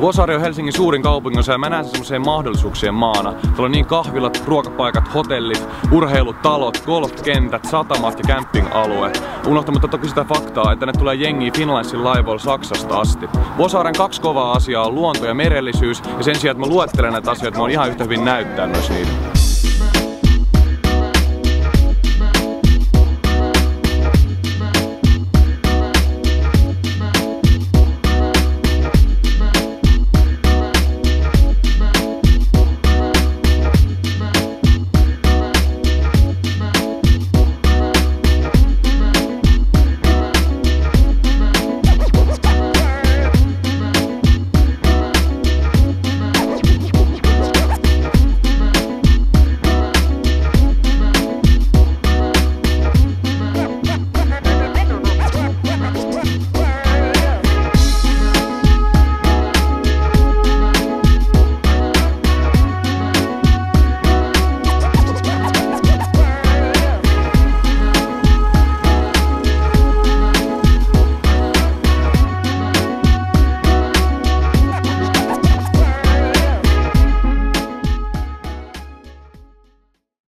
Vuosaari on Helsingin suurin kaupunginosa ja mä näen sen semmoiseen mahdollisuuksien maana. Täällä on niin kahvilat, ruokapaikat, hotellit, urheilutalot, golfkentät, satamat ja camping-alue. Unohtamatta toki sitä faktaa, että ne tulee jengiä Finnlinesin laivoilla Saksasta asti. Vuosaaren 2 kovaa asiaa on luonto ja merellisyys, ja sen sijaan, että mä luettelen näitä asioita, mä oon ihan yhtä hyvin näyttää myös niitä.